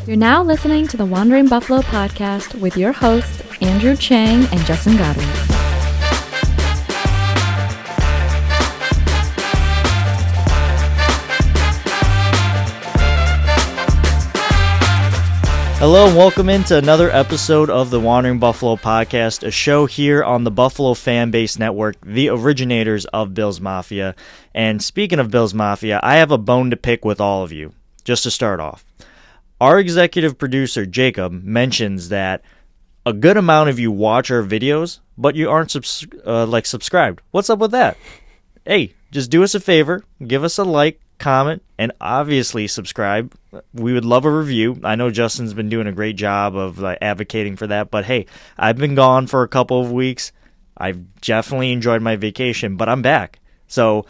You're now listening to the Wandering Buffalo podcast with your hosts, Andrew Chang and Justin Godwin. Hello and welcome into another episode of the Wandering Buffalo podcast, a show here on the Buffalo FAMBase network, the originators of Bills Mafia. And speaking of Bills Mafia, I have a bone to pick with all of you, just to start off. Our executive producer, Jacob, mentions that a good amount of you watch our videos, but you aren't subscribed. What's up with that? Hey, just do us a favor, give us a like, comment, and obviously subscribe. We would love a review. I know Justin's been doing a great job of advocating for that, but hey, I've been gone for a couple of weeks. I've definitely enjoyed my vacation, but I'm back. So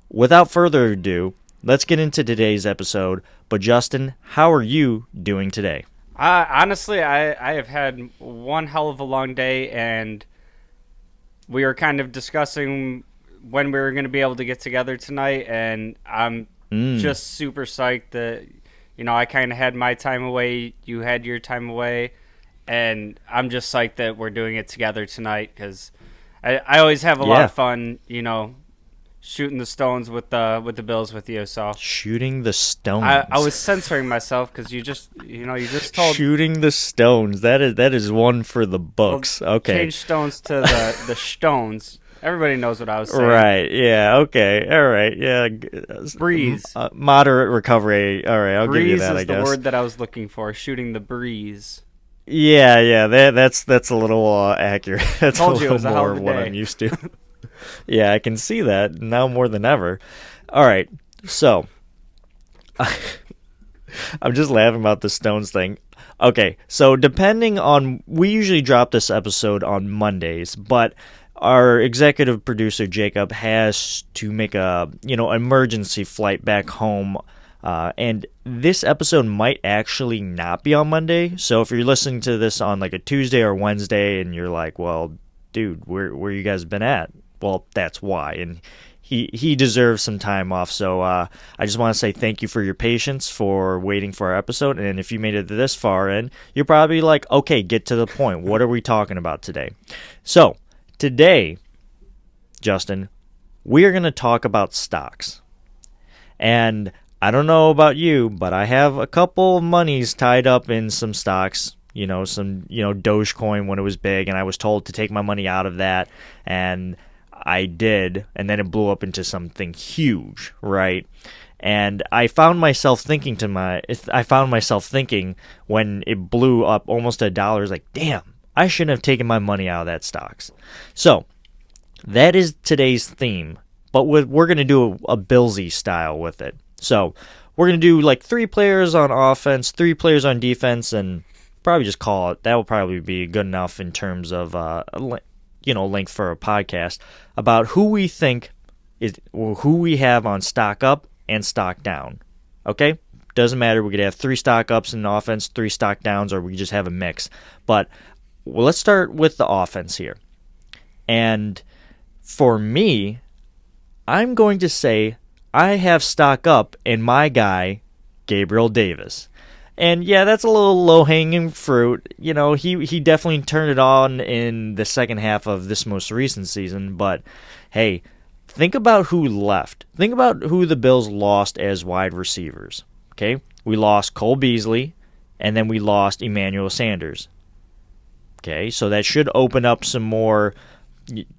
without further ado, let's get into today's episode. But Justin, how are you doing today? Honestly, I have had one hell of a long day, and we were kind of discussing when we were going to be able to get together tonight, and I'm just super psyched that, you know, I kind of had my time away, you had your time away, and I'm just psyched that we're doing it together tonight because I always have a lot of fun, you know, shooting the stones with the Bills with you. So shooting the stones. I was censoring myself because you just told shooting the stones. That is one for the books. Well, okay. Change stones to the stones. Everybody knows what I was saying. Right, yeah, okay, all right, yeah. Breeze. Moderate recovery. All right, I'll give you that, I guess. Breeze is the word that I was looking for, shooting the breeze. Yeah, that's a little accurate. That's a little more of what I'm used to. Yeah, I can see that now more than ever. All right, so I'm just laughing about the Stones thing. Okay, so depending on, we usually drop this episode on Mondays, but our executive producer, Jacob, has to make a, emergency flight back home, and this episode might actually not be on Monday. So if you're listening to this on like a Tuesday or Wednesday and you're like, well, dude, where you guys been at? Well, that's why, and he deserves some time off. So I just want to say thank you for your patience for waiting for our episode, and if you made it this far in, you're probably like, okay, get to the point. What are we talking about today? So today, Justin, we are going to talk about stocks. And I don't know about you, but I have a couple of monies tied up in some stocks, some Dogecoin when it was big, and I was told to take my money out of that, and I did, and then it blew up into something huge, right? And I found myself thinking when it blew up almost to $1, like, damn, I shouldn't have taken my money out of that stocks. So that is today's theme, but we're going to do a Billsy style with it. So we're going to do like 3 players on offense, 3 players on defense, and probably just call it. That will probably be good enough in terms of length for a podcast about who we think who we have on stock up and stock down. Okay? Doesn't matter. We could have 3 stock ups in offense, 3 stock downs, or we just have a mix. But let's start with the offense here. And for me, I'm going to say I have stock up in my guy, Gabriel Davis. And yeah, that's a little low-hanging fruit. He definitely turned it on in the second half of this most recent season. But hey, think about who left. Think about who the Bills lost as wide receivers. Okay, we lost Cole Beasley, and then we lost Emmanuel Sanders. Okay, so that should open up some more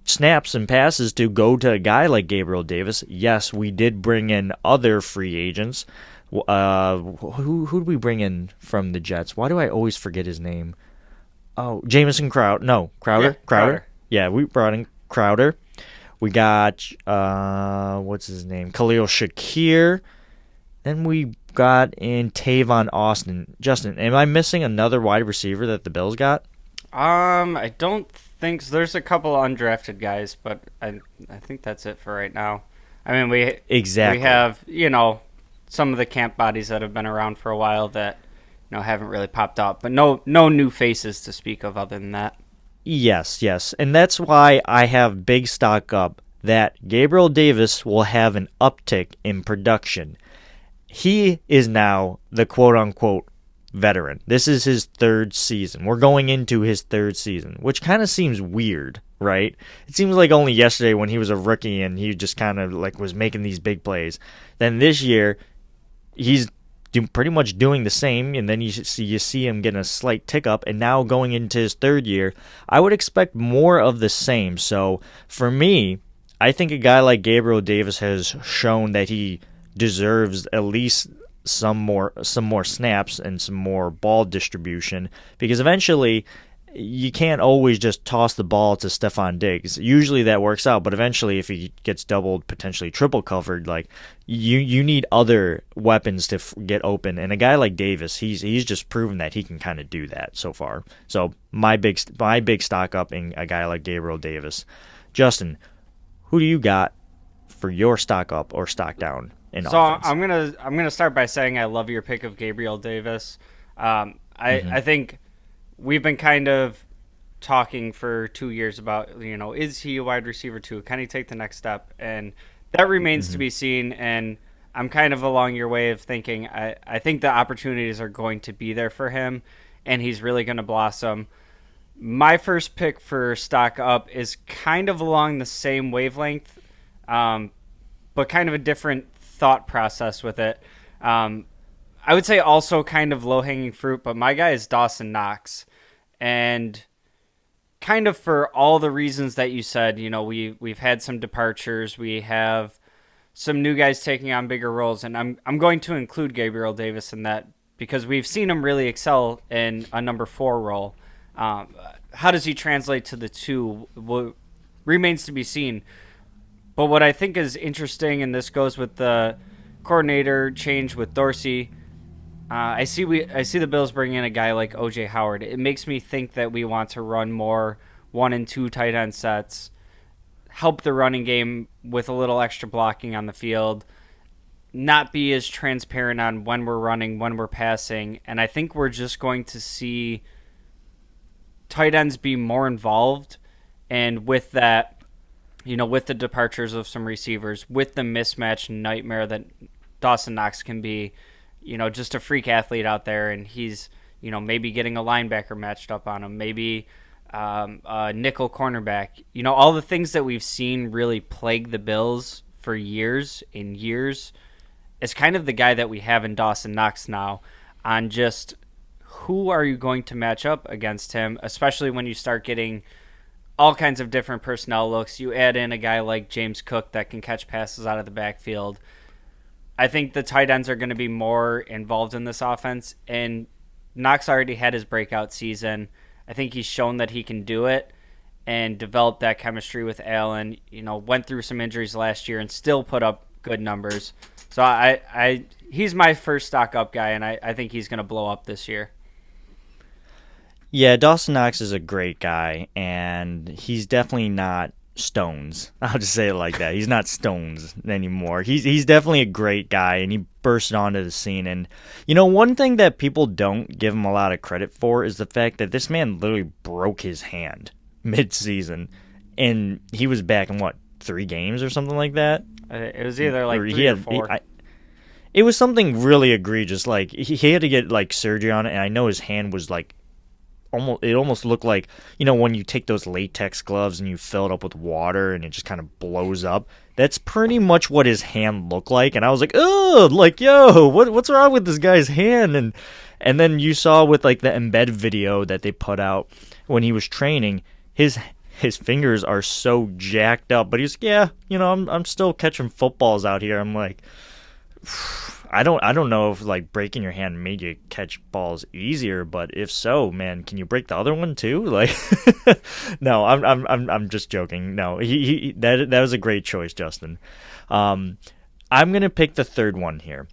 snaps and passes to go to a guy like Gabriel Davis. Yes, we did bring in other free agents. Who did we bring in from the Jets? Why do I always forget his name? Oh, Jamison Crowder. No, Crowder. Yeah, Crowder. Yeah, we brought in Crowder. We got what's his name? Khalil Shakir. Then we got in Tavon Austin. Justin, am I missing another wide receiver that the Bills got? I don't think so. There's a couple undrafted guys, but I think that's it for right now. I mean, we have, some of the camp bodies that have been around for a while that, haven't really popped up, but no new faces to speak of other than that. Yes, and that's why I have big stock up that Gabriel Davis will have an uptick in production. He is now the quote-unquote veteran. This is his third season. We're going into his third season, which kind of seems weird, right? It seems like only yesterday when he was a rookie and he just kind of like was making these big plays. Then this year, he's pretty much doing the same, and then you see him getting a slight tick up, and now going into his third year, I would expect more of the same. So for me, I think a guy like Gabriel Davis has shown that he deserves at least some more snaps and some more ball distribution, because eventually you can't always just toss the ball to Stephon Diggs. Usually that works out, but eventually if he gets doubled, potentially triple covered, like you need other weapons to get open. And a guy like Davis, he's just proven that he can kind of do that so far. So my big stock up in a guy like Gabriel Davis. Justin, who do you got for your stock up or stock down in offense? I'm gonna start by saying I love your pick of Gabriel Davis. I think we've been kind of talking for 2 years about, is he a wide receiver too? Can he take the next step? And that remains to be seen. And I'm kind of along your way of thinking. I think the opportunities are going to be there for him, and he's really going to blossom. My first pick for stock up is kind of along the same wavelength, but kind of a different thought process with it. I would say also kind of low-hanging fruit, but my guy is Dawson Knox. And kind of for all the reasons that you said, we've had some departures, we have some new guys taking on bigger roles, and I'm going to include Gabriel Davis in that because we've seen him really excel in a number 4 role. How does he translate to the 2 remains to be seen. But what I think is interesting, and this goes with the coordinator change with Dorsey, I see the Bills bring in a guy like O.J. Howard. It makes me think that we want to run more 1 and 2 tight end sets, help the running game with a little extra blocking on the field, not be as transparent on when we're running, when we're passing. And I think we're just going to see tight ends be more involved. And with that, with the departures of some receivers, with the mismatch nightmare that Dawson Knox can be, just a freak athlete out there, and he's, maybe getting a linebacker matched up on him, maybe a nickel cornerback, all the things that we've seen really plague the Bills for years and years. Is kind of the guy that we have in Dawson Knox now, on just who are you going to match up against him, especially when you start getting all kinds of different personnel looks. You add in a guy like James Cook that can catch passes out of the backfield. I think the tight ends are going to be more involved in this offense, and Knox already had his breakout season. I think he's shown that he can do it and develop that chemistry with Allen. Went through some injuries last year and still put up good numbers. So he's my first stock up guy, and I think he's going to blow up this year. Yeah, Dawson Knox is a great guy, and he's definitely not Stones. I'll just say it like that. He's not Stones anymore. He's definitely a great guy, and he burst onto the scene. And, one thing that people don't give him a lot of credit for is the fact that this man literally broke his hand mid-season, and he was back in, 3 games or something like that? It was either like 3 or 4. It was something really egregious. Like, he had to get, surgery on it, and I know his hand was, almost looked like, when you take those latex gloves and you fill it up with water and it just kind of blows up. That's pretty much what his hand looked like. And I was like, oh, yo, what's wrong with this guy's hand? And then you saw with, the embed video that they put out when he was training, his fingers are so jacked up. But he's, I'm still catching footballs out here. I'm like, I don't know if breaking your hand made you catch balls easier, but if so, man, can you break the other one too? No, I'm just joking. No, that was a great choice, Justin. I'm gonna pick the third one here,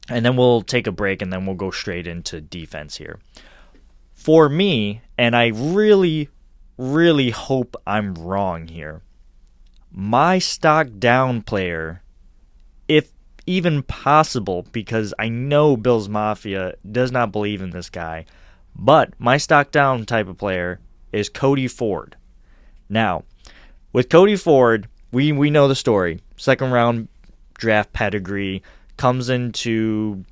and then we'll take a break, and then we'll go straight into defense here. For me, and I really, really hope I'm wrong here, my stock down player, if even possible, because I know Bills Mafia does not believe in this guy, but my stock down type of player is Cody Ford. Now, with Cody Ford, we know the story. 2nd round draft pedigree, comes into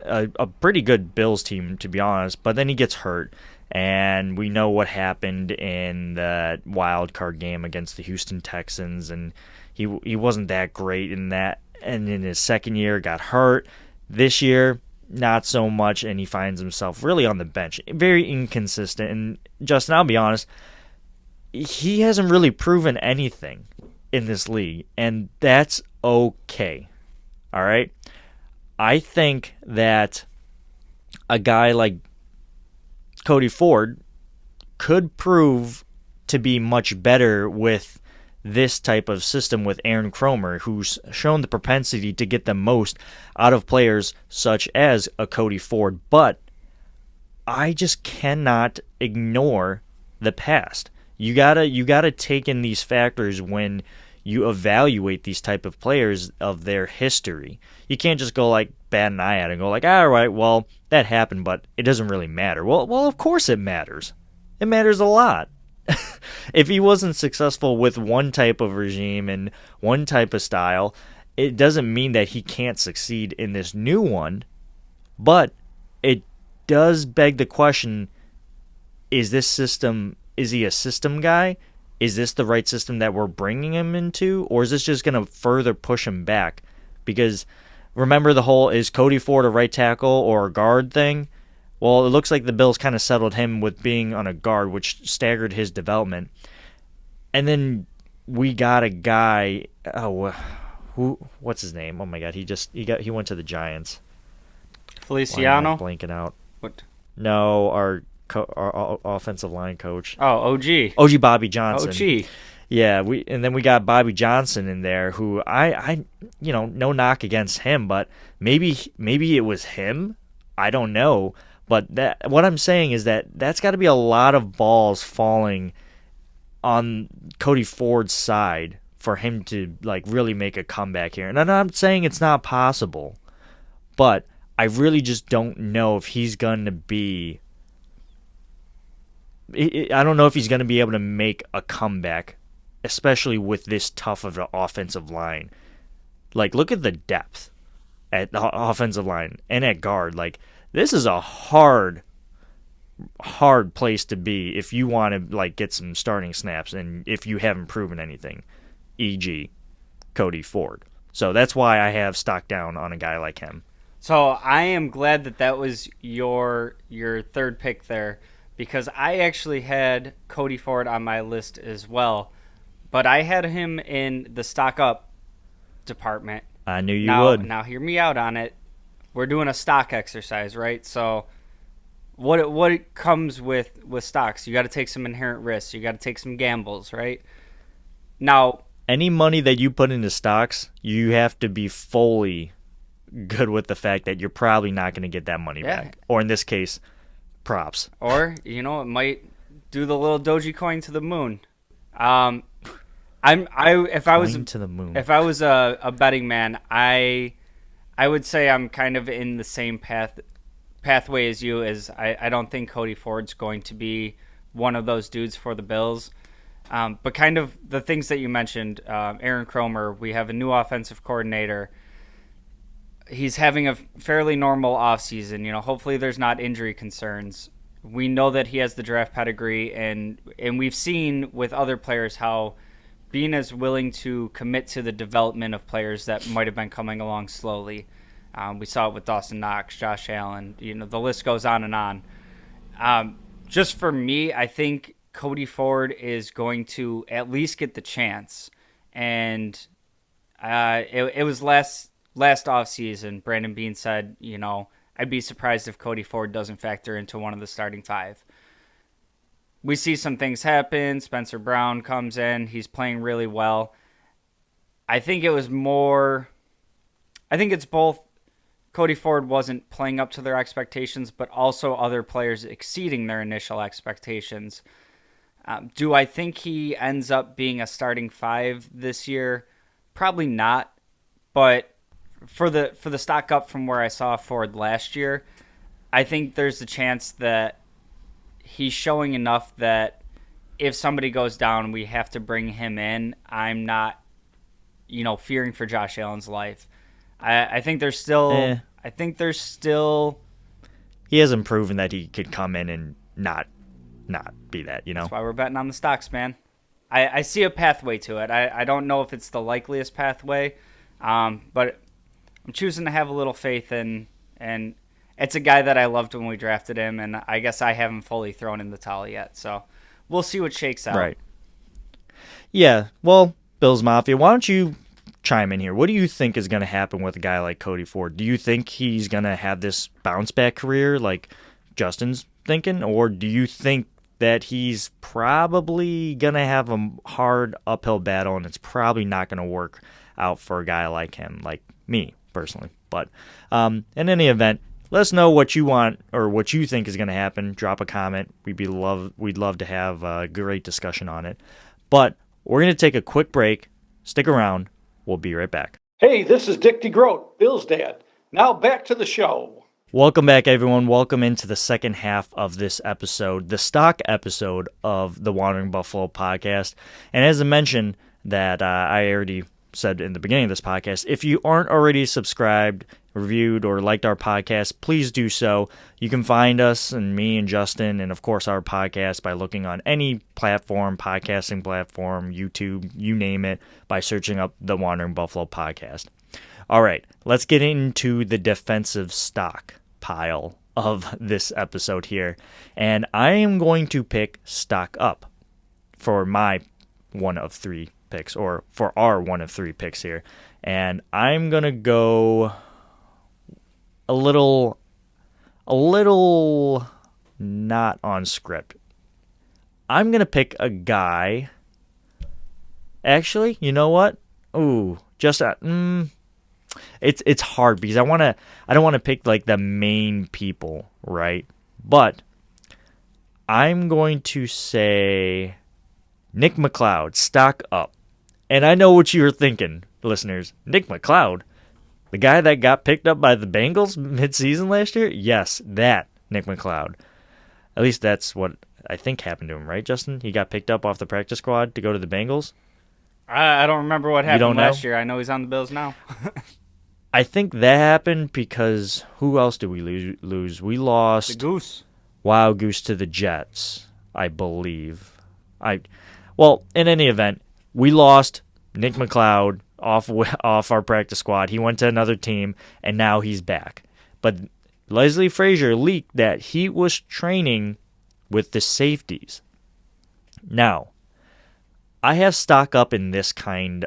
a pretty good Bills team, to be honest, but then he gets hurt. And we know what happened in the wild card game against the Houston Texans, and he wasn't that great in that. And in his second year, got hurt. This year, not so much, and he finds himself really on the bench. Very inconsistent. And Justin, I'll be honest, he hasn't really proven anything in this league, and that's okay. All right? I think that a guy like Cody Ford could prove to be much better with this type of system with Aaron Kromer, who's shown the propensity to get the most out of players such as a Cody Ford. But I just cannot ignore the past. You gotta take in these factors when you evaluate these type of players of their history. You can't just go like bat an eye at it and go like, all right, well, that happened, but it doesn't really matter. Well, of course it matters. It matters a lot. If he wasn't successful with one type of regime and one type of style, it doesn't mean that he can't succeed in this new one. But it does beg the question, is he a system guy? Is this the right system that we're bringing him into? Or is this just going to further push him back? Because remember the whole, is Cody Ford a right tackle or a guard thing? Well, it looks like the Bills kind of settled him with being on a guard, which staggered his development. And then we got a guy, what's his name? Oh my God, he went to the Giants. Feliciano? Blanking out. What? No, our offensive line coach. Oh, OG. OG Bobby Johnson. OG. Yeah, then we got Bobby Johnson in there, who I no knock against him, but maybe it was him. I don't know, but what I'm saying is that's got to be a lot of balls falling on Cody Ford's side for him to like really make a comeback here. And I'm not saying it's not possible, but I really just don't know if he's going to be. I don't know if he's going to be able to make a comeback, especially with this tough of an offensive line. Like, look at the depth at the offensive line and at guard. Like, this is a hard place to be if you want to like get some starting snaps and if you haven't proven anything, e.g. Cody Ford. So that's why I have stock down on a guy like him. So I am glad that was your third pick there, because I actually had Cody Ford on my list as well, but I had him in the stock up department. I knew you would. Now hear me out on it. We're doing a stock exercise, right? So what comes with stocks? You got to take some inherent risks. You got to take some gambles, right? Now, any money that you put into stocks, you have to be fully good with the fact that you're probably not going to get that money back. Or in this case, props. Or, it might do the little Dogecoin to the moon. If I was a betting man, I would say I'm kind of in the same pathway as you. As I don't think Cody Ford's going to be one of those dudes for the Bills. But kind of the things that you mentioned, Aaron Kromer, we have a new offensive coordinator. He's having a fairly normal offseason. Hopefully there's not injury concerns. We know that he has the draft pedigree, and we've seen with other players how being as willing to commit to the development of players that might have been coming along slowly. We saw it with Dawson Knox, Josh Allen. The list goes on and on. Just for me, I think Cody Ford is going to at least get the chance. And it was last offseason, Brandon Beane said, I'd be surprised if Cody Ford doesn't factor into one of the starting five. We see some things happen. Spencer Brown comes in. He's playing really well. I think it's both Cody Ford wasn't playing up to their expectations, but also other players exceeding their initial expectations. Do I think he ends up being a starting five this year? Probably not. But for the stock up from where I saw Ford last year, I think there's a chance that he's showing enough that if somebody goes down, we have to bring him in. I'm not, fearing for Josh Allen's life. I think there's still I think there's still... He hasn't proven that he could come in and not be that, That's why we're betting on the stocks, man. I see a pathway to it. I don't know if it's the likeliest pathway, but I'm choosing to have a little faith in, and it's a guy that I loved when we drafted him, and I guess I haven't fully thrown in the towel yet. So we'll see what shakes out. Right. Yeah, well, Bills Mafia, why don't you chime in here? What do you think is going to happen with a guy like Cody Ford? Do you think he's going to have this bounce-back career like Justin's thinking, or do you think that he's probably going to have a hard uphill battle and it's probably not going to work out for a guy like him, like me, personally? But in any event, let us know what you want or what you think is going to happen. Drop a comment. We'd love to have a great discussion on it. But we're going to take a quick break. Stick around. We'll be right back. Hey, this is Dick DeGroat, Bill's dad. Now back to the show. Welcome back, everyone. Welcome into the second half of this episode, the stock episode of the Wandering Buffalo podcast. And as I mentioned, that I already said in the beginning of this podcast, if you aren't already subscribed, reviewed, or liked our podcast, please do so. You can find us and me and Justin and, of course, our podcast by looking on any platform, podcasting platform, YouTube, you name it, by searching up the Wandering Buffalo podcast. All right, let's get into the defensive stock pile of this episode here. And I am going to pick stock up for my one of three picks, or for our one of three picks here. And I'm going to go a little not on script. I'm going to pick a guy. Actually, you know what? Ooh, just it's hard because I don't want to pick like the main people, right? But I'm going to say Nick Mccloud, stock up. And I know what you're thinking, listeners. Nick Mccloud, the guy that got picked up by the Bengals mid-season last year? Yes, that Nick Mccloud. At least that's what I think happened to him, right, Justin? He got picked up off the practice squad to go to the Bengals? I don't remember what happened last year. I know he's on the Bills now. I think that happened because who else did we lose? We lost the Goose. Wild Goose to the Jets, I believe. Well, in any event, we lost Nick Mccloud off our practice squad. He went to another team, and now he's back. But Leslie Frazier leaked that he was training with the safeties. Now, I have stock up in this I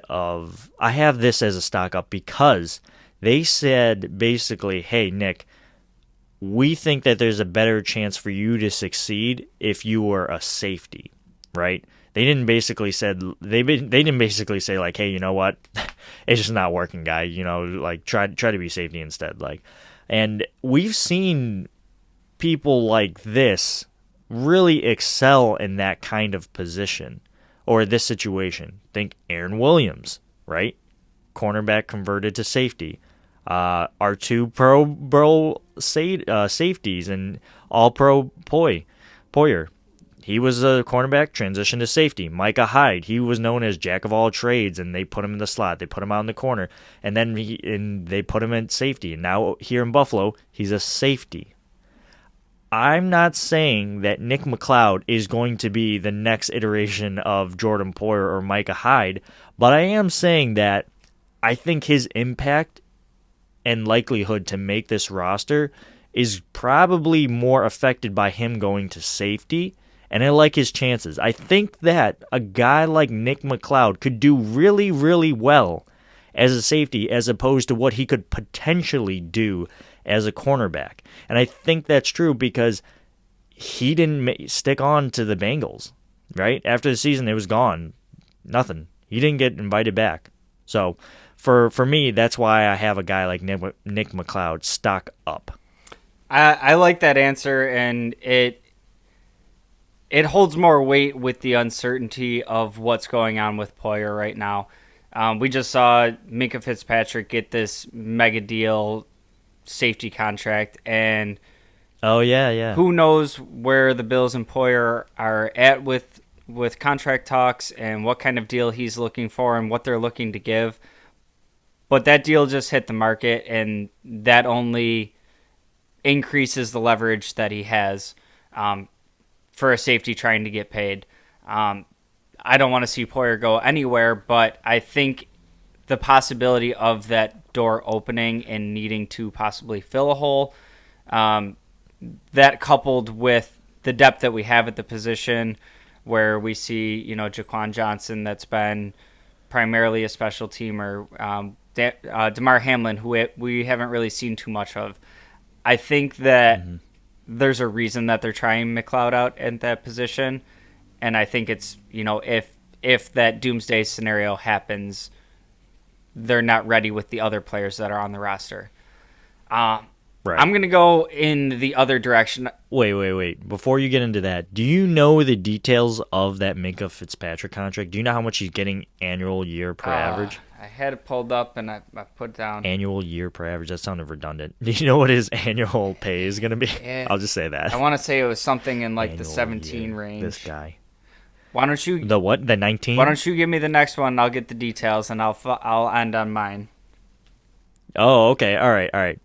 have this as a stock up because they said basically, hey, Nick, we think that there's a better chance for you to succeed if you were a safety, right? They didn't basically say like, hey, you know what, it's just not working, guy. You know, like try to be safety instead. Like, and we've seen people like this really excel in that kind of position or this situation. Think Aaron Williams, right? Cornerback converted to safety. Our two pro safeties and all pro Poyer. He was a cornerback, transitioned to safety. Micah Hyde, he was known as jack of all trades, and they put him in the slot. They put him out in the corner, and then they put him in safety. And now here in Buffalo, he's a safety. I'm not saying that Nick Mccloud is going to be the next iteration of Jordan Poyer or Micah Hyde, but I am saying that I think his impact and likelihood to make this roster is probably more affected by him going to safety, and I like his chances. I think that a guy like Nick Mccloud could do really, really well as a safety as opposed to what he could potentially do as a cornerback. And I think that's true because he didn't stick on to the Bengals, right? After the season, it was gone. Nothing. He didn't get invited back. So for me, that's why I have a guy like Nick Mccloud stock up. I like that answer, and it holds more weight with the uncertainty of what's going on with Poyer right now. We just saw Minko Fitzpatrick get this mega deal safety contract, and who knows where the Bills and Poyer are at with contract talks and what kind of deal he's looking for and what they're looking to give. But that deal just hit the market, and that only increases the leverage that he has for a safety trying to get paid. I don't want to see Poyer go anywhere, but I think the possibility of that door opening and needing to possibly fill a hole, that coupled with the depth that we have at the position, where we see, Jaquan Johnson, that's been primarily a special teamer, DeMar Hamlin, who we haven't really seen too much of. I think that there's a reason that they're trying Mccloud out at that position, and I think it's, if that doomsday scenario happens, they're not ready with the other players that are on the roster. Right. I'm going to go in the other direction. Wait. Before you get into that, do you know the details of that Minko Fitzpatrick contract? Do you know how much he's getting annual year per average? I had it pulled up and I put down. Annual year per average? That sounded redundant. Do you know what his annual pay is going to be? I'll just say that. I want to say it was something in like annual the 17 year. range. This guy. Why don't you... The what? The 19? Why don't you give me the next one and I'll get the details and I'll end on mine. Oh, okay. All right.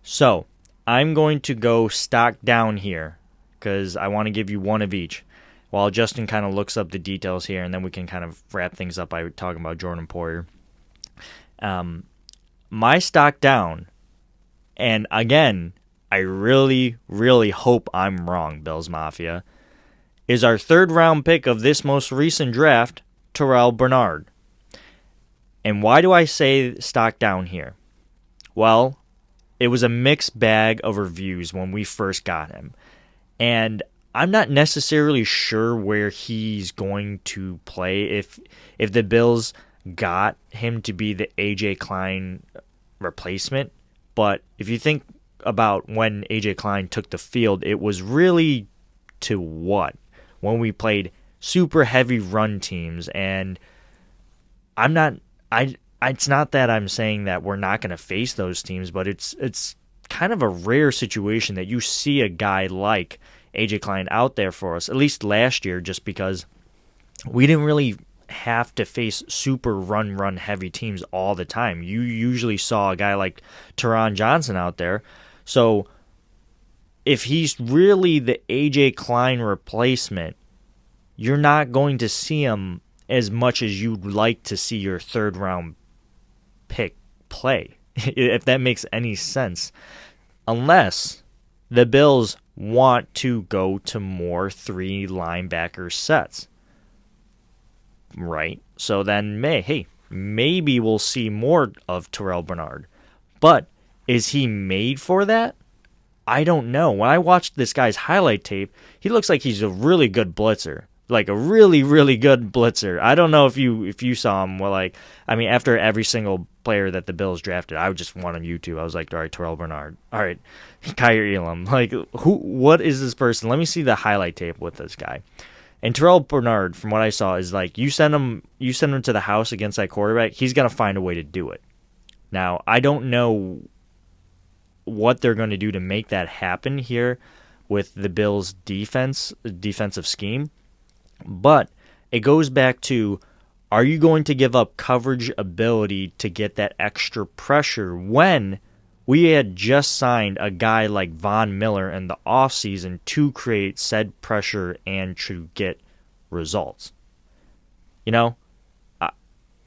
So, I'm going to go stock down here because I want to give you one of each while Justin kind of looks up the details here, and then we can kind of wrap things up by talking about Jordan Poyer. My stock down, and again, I really, really hope I'm wrong, Bills Mafia, is our third-round pick of this most recent draft, Tyrell Bernard. And why do I say stock down here? Well, it was a mixed bag of reviews when we first got him. And I'm not necessarily sure where he's going to play if the Bills got him to be the A.J. Klein replacement. But if you think about when A.J. Klein took the field, it was really to what? When we played super heavy run teams. And it's not that I'm saying that we're not going to face those teams, but it's kind of a rare situation that you see a guy like A.J. Klein out there for us, at least last year, just because we didn't really have to face super run heavy teams all the time. You usually saw a guy like Taron Johnson out there. So if he's really the A.J. Klein replacement, you're not going to see him as much as you'd like to see your third-round pick play, if that makes any sense. Unless the Bills want to go to more 3 linebacker sets. Right? So then, maybe we'll see more of Tyrell Bernard. But is he made for that? I don't know. When I watched this guy's highlight tape, he looks like he's a really good blitzer. Like a really, really good blitzer. I don't know if you saw him. Well, after every single player that the Bills drafted, I would just went on YouTube. I was like, all right, Tyrell Bernard. All right, Kyer Elam. Like, what is this person? Let me see the highlight tape with this guy. And Tyrell Bernard, from what I saw, is like you send him to the house against that quarterback, he's gonna find a way to do it. Now, I don't know what they're going to do to make that happen here with the Bills' defensive scheme. But it goes back to, are you going to give up coverage ability to get that extra pressure when we had just signed a guy like Von Miller in the offseason to create said pressure and to get results?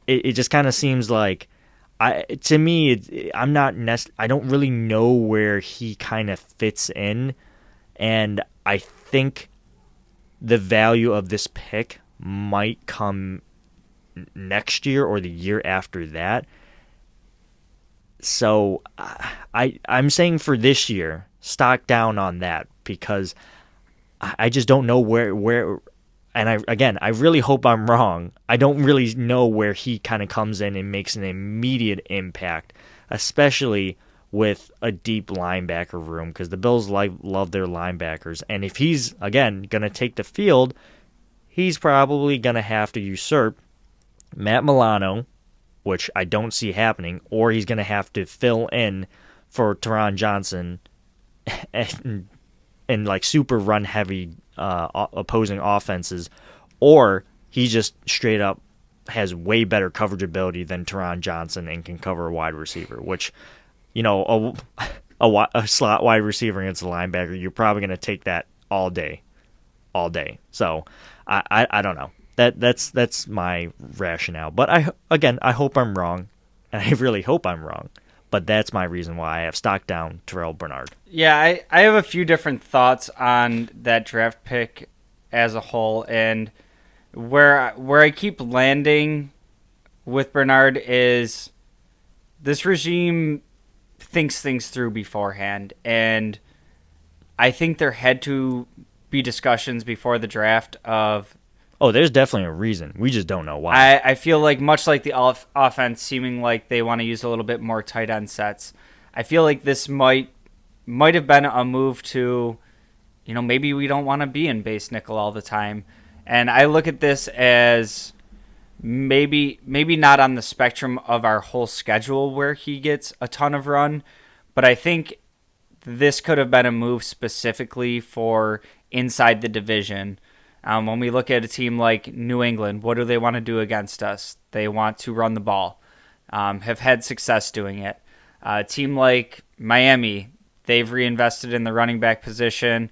It just kind of seems like, I don't really know where he kind of fits in, and I think the value of this pick might come next year or the year after that. So I'm saying for this year, stock down on that, because I just don't know where and I really hope I'm wrong. I don't really know where he kind of comes in and makes an immediate impact, especially with a deep linebacker room, because the Bills love their linebackers. And if he's, again, going to take the field, he's probably going to have to usurp Matt Milano, which I don't see happening, or he's going to have to fill in for Taron Johnson and like super run-heavy opposing offenses, or he just straight up has way better coverage ability than Teron Johnson and can cover a wide receiver, which, a slot wide receiver against a linebacker, you're probably going to take that all day. So I don't know. That's my rationale. But I hope I'm wrong, and I really hope I'm wrong. But that's my reason why I have stock down Tyrell Bernard. Yeah, I have a few different thoughts on that draft pick as a whole, and where I keep landing with Bernard is this regime thinks things through beforehand, and I think there had to be discussions before the draft of... Oh, there's definitely a reason. We just don't know why. I feel like much like the offense seeming like they want to use a little bit more tight end sets, I feel like this might have been a move to, maybe we don't want to be in base nickel all the time. And I look at this as maybe not on the spectrum of our whole schedule where he gets a ton of run, but I think this could have been a move specifically for inside the division. When we look at a team like New England, what do they want to do against us? They want to run the ball, have had success doing it. A team like Miami, they've reinvested in the running back position.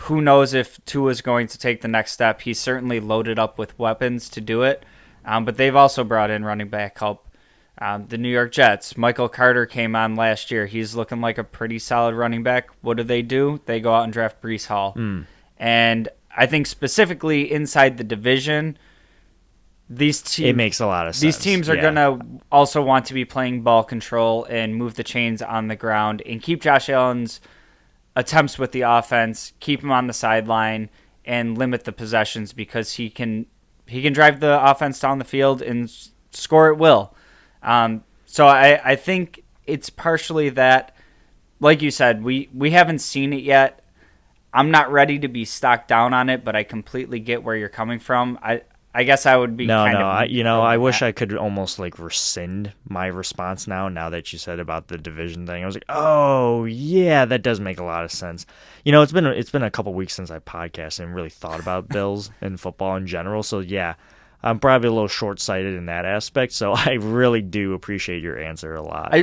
Who knows if Tua's going to take the next step? He's certainly loaded up with weapons to do it, but they've also brought in running back help. The New York Jets, Michael Carter came on last year. He's looking like a pretty solid running back. What do? They go out and draft Breece Hall. And I think specifically inside the division, it makes a lot of sense. These teams are going to also want to be playing ball control and move the chains on the ground and keep Josh Allen's attempts with the offense, keep him on the sideline, and limit the possessions because he can drive the offense down the field and score at will. So I think it's partially that, like you said, we haven't seen it yet. I'm not ready to be stocked down on it, but I completely get where you're coming from. I guess I would be I wish I could almost like rescind my response now that you said about the division thing. I was like, oh yeah, that does make a lot of sense. It's been a couple weeks since I podcasted and really thought about Bills and football in general. So yeah, I'm probably a little short-sighted in that aspect. So I really do appreciate your answer a lot.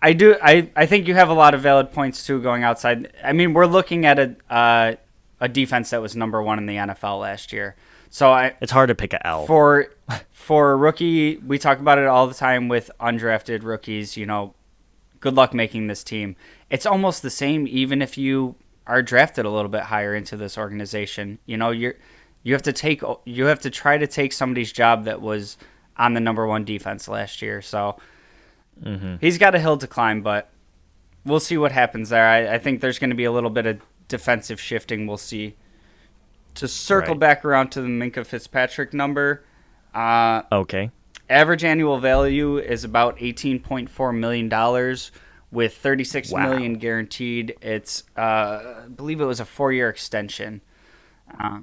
I do. I think you have a lot of valid points too going outside. I mean, we're looking at a defense that was number 1 in the NFL last year. So it's hard to pick a L. For a rookie, we talk about it all the time with undrafted rookies, good luck making this team. It's almost the same even if you are drafted a little bit higher into this organization. You have to try to take somebody's job that was on the number 1 defense last year. So he's got a hill to climb, but we'll see what happens there. I think there's going to be a little bit of defensive shifting. We'll see. To circle back around to the Minko Fitzpatrick number. Okay. Average annual value is about $18.4 million with $36 million guaranteed. It's, I believe it was a 4-year extension.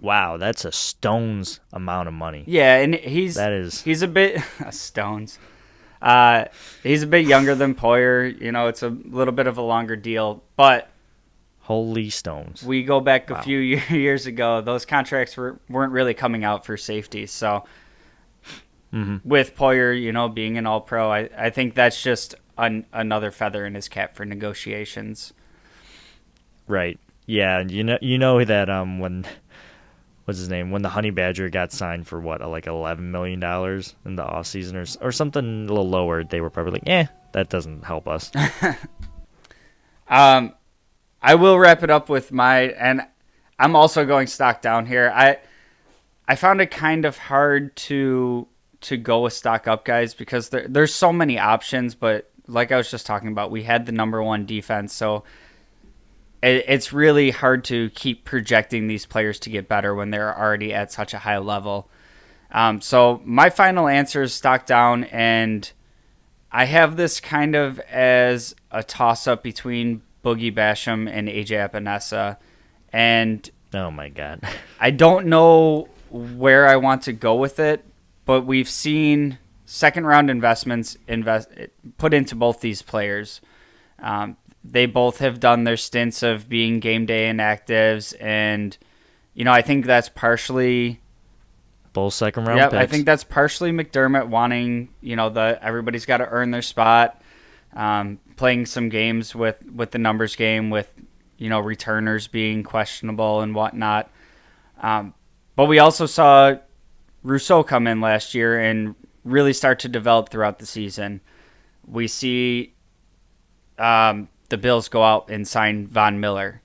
Wow, that's a stone's amount of money. Yeah, and he's a bit stones. He's a bit younger than Poyer. It's a little bit of a longer deal, but holy stones. We go back a few years ago. Those contracts weren't really coming out for safety. So with Poyer, being an All-Pro, I think that's just another feather in his cap for negotiations. Right. Yeah. You know that when what's his name? When the Honey Badger got signed for like $11 million in the offseason or something a little lower, they were probably like, that doesn't help us. I will wrap it up with and I'm also going stock down here. I found it kind of hard to go with stock up, guys, because there's so many options, but like I was just talking about, we had the number 1 defense, so it's really hard to keep projecting these players to get better when they're already at such a high level. So my final answer is stock down, and I have this kind of as a toss-up between Boogie Basham and AJ Epinesa, and oh my god, I don't know where I want to go with it, but we've seen second-round investments put into both these players. They both have done their stints of being game day inactives, and I think that's partially Both second-round Yep, picks. I think that's partially McDermott wanting, everybody's got to earn their spot, playing some games with the numbers game, with, returners being questionable and whatnot. But we also saw Rousseau come in last year and really start to develop throughout the season. We see the Bills go out and sign Von Miller.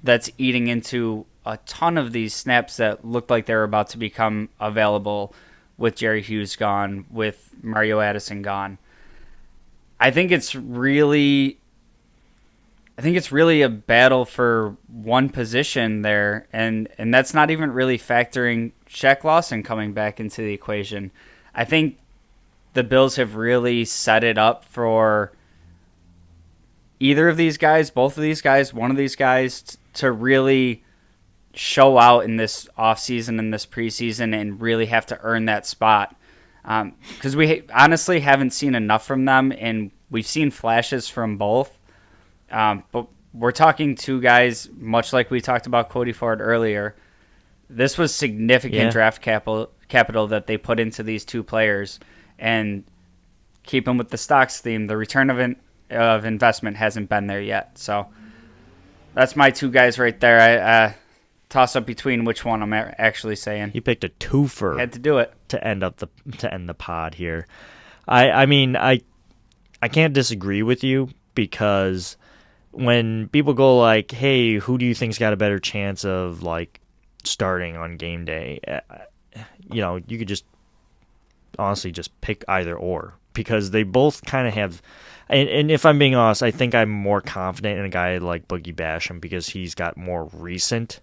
That's eating into a ton of these snaps that looked like they were about to become available with Jerry Hughes gone, with Mario Addison gone. I think it's really a battle for one position there, and that's not even really factoring Shaq Lawson coming back into the equation. I think the Bills have really set it up for either of these guys, both of these guys, one of these guys to really show out in this offseason and this preseason and really have to earn that spot. Because we honestly haven't seen enough from them, and we've seen flashes from both. But we're talking two guys, much like we talked about Cody Ford earlier. This was significant draft capital that they put into these two players. And keeping with the stocks theme, the return of investment hasn't been there yet. So that's my two guys right there. I toss up between which one I'm actually saying. You picked a twofer. Had to do it to end the pod here. I mean, I can't disagree with you, because when people go like, "Hey, who do you think's got a better chance of like starting on game day?" You could just honestly just pick either or, because they both kind of have. And if I'm being honest, I think I'm more confident in a guy like Boogie Basham because he's got more recent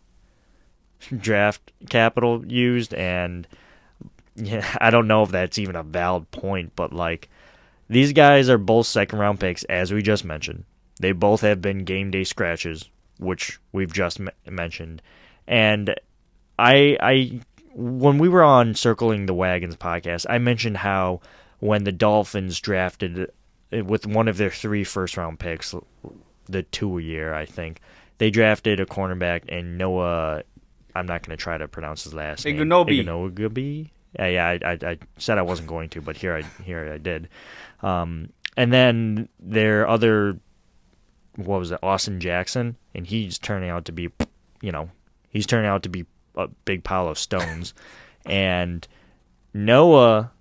draft capital used, and I don't know if that's even a valid point, but like, these guys are both second-round picks, as we just mentioned. They both have been game day scratches, which we've just mentioned. And I when we were on Circling the Wagons podcast, I mentioned how when the Dolphins drafted with one of their 3 first-round picks, the 2 a year, I think, they drafted a cornerback, and Noah, I'm not going to try to pronounce his last name. Iganobi. Yeah, I said I wasn't going to, but here I did. And then their other, what was it, Austin Jackson, and he's turning out to be a big pile of stones. And Noah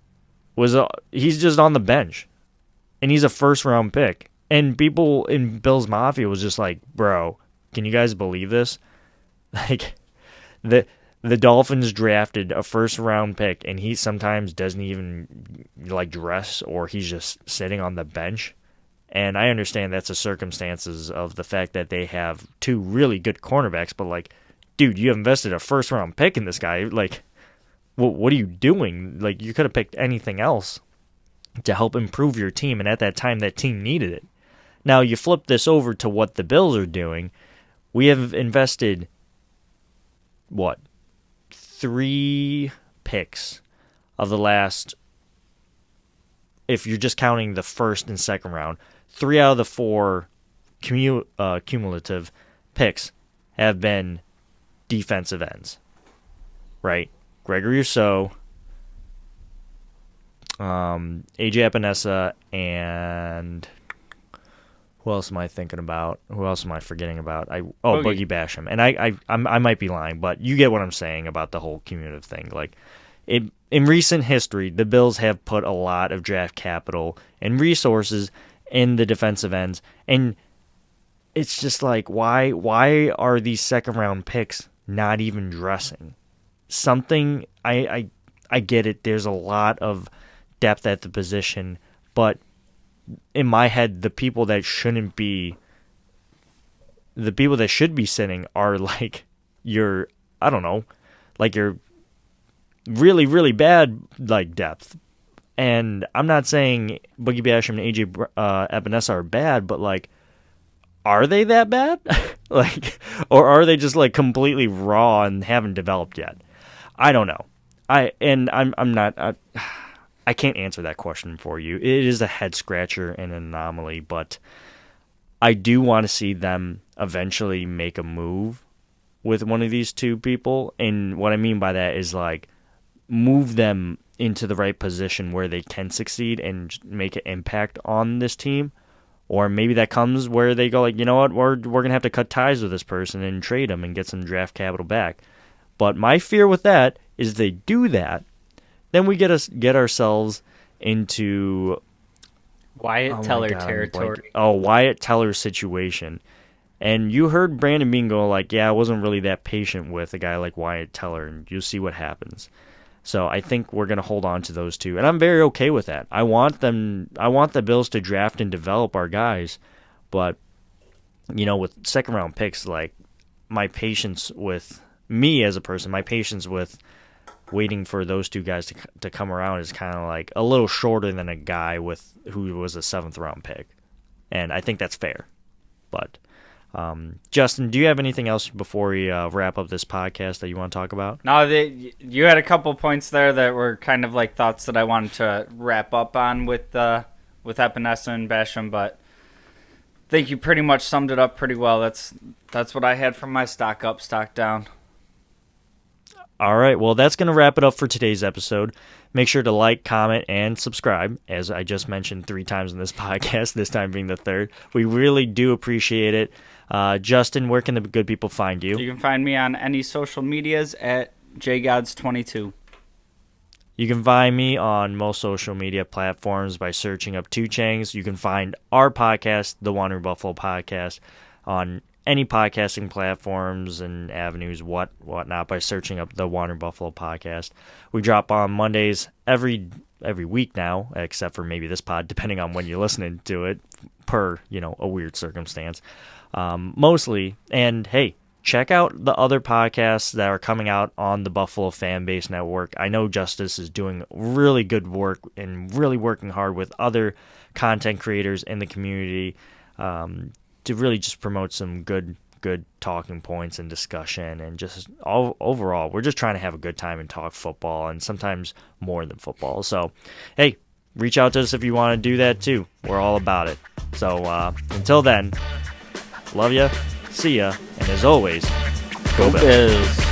he's just on the bench, and he's a first-round pick. And people in Bills Mafia was just like, bro, can you guys believe this? Like, the Dolphins drafted a first-round pick, and he sometimes doesn't even like dress, or he's just sitting on the bench. And I understand that's the circumstances of the fact that they have 2 really good cornerbacks, but like, dude, you invested a first-round pick in this guy. Like, what are you doing? Like, you could have picked anything else to help improve your team, and at that time, that team needed it. Now, you flip this over to what the Bills are doing. We have invested, 3 picks of the last, if you're just counting the first and second round, 3 out of the 4 cumulative picks have been defensive ends, right? Gregory Rousseau, AJ Epinesa, and who else am I thinking about? Who else am I forgetting about? Boogie Basham. And I might be lying, but you get what I'm saying about the whole cumulative thing. Like, in recent history, the Bills have put a lot of draft capital and resources in the defensive ends, and it's just like, why are these second-round picks not even dressing? Something, I get it, there's a lot of depth at the position, but in my head, the people that should be sitting are like your really, really bad like depth. And I'm not saying Boogie Basham and AJ Epinesa are bad, but like, are they that bad? Like, or are they just like completely raw and haven't developed yet? I don't know. I can't answer that question for you. It is a head scratcher and an anomaly, but I do want to see them eventually make a move with one of these 2 people. And what I mean by that is like move them into the right position where they can succeed and make an impact on this team. Or maybe that comes where they go like, you know what, we're going to have to cut ties with this person and trade them and get some draft capital back. But my fear with that is they do that, then we get ourselves into Wyatt Teller territory. Wyatt Teller situation. And you heard Brandon Bean go like, yeah, I wasn't really that patient with a guy like Wyatt Teller, and you'll see what happens. So I think we're going to hold on to those two, and I'm very okay with that. I want the Bills to draft and develop our guys, but with second round picks, like my patience with me as a person, my patience with waiting for those two guys to come around is kind of like a little shorter than a guy who was a 7th round pick, and I think that's fair. But Justin, do you have anything else before we wrap up this podcast that you want to talk about? No, you had a couple points there that were kind of like thoughts that I wanted to wrap up on with Epinesa and Basham, but I think you pretty much summed it up pretty well. That's what I had from my stock up, stock down. All right, well, that's going to wrap it up for today's episode. Make sure to like, comment, and subscribe, as I just mentioned 3 times in this podcast, this time being the 3rd. We really do appreciate it. Justin, where can the good people find you? You can find me on any social medias at jgods22. You can find me on most social media platforms by searching up 2 Changs. You can find our podcast, the Wandering Buffalo Podcast, on any podcasting platforms and avenues, whatnot, by searching up the Wandering Buffalo Podcast. We drop on Mondays every week now, except for maybe this pod, depending on when you're listening to it, per a weird circumstance. Mostly, and hey, check out the other podcasts that are coming out on the Buffalo FAMBase network. I know Justice is doing really good work and really working hard with other content creators in the community to really just promote some good talking points and discussion, and just overall, we're just trying to have a good time and talk football, and sometimes more than football. So, hey, reach out to us if you want to do that too. We're all about it. So until then, love ya, see ya, and as always, go Bills.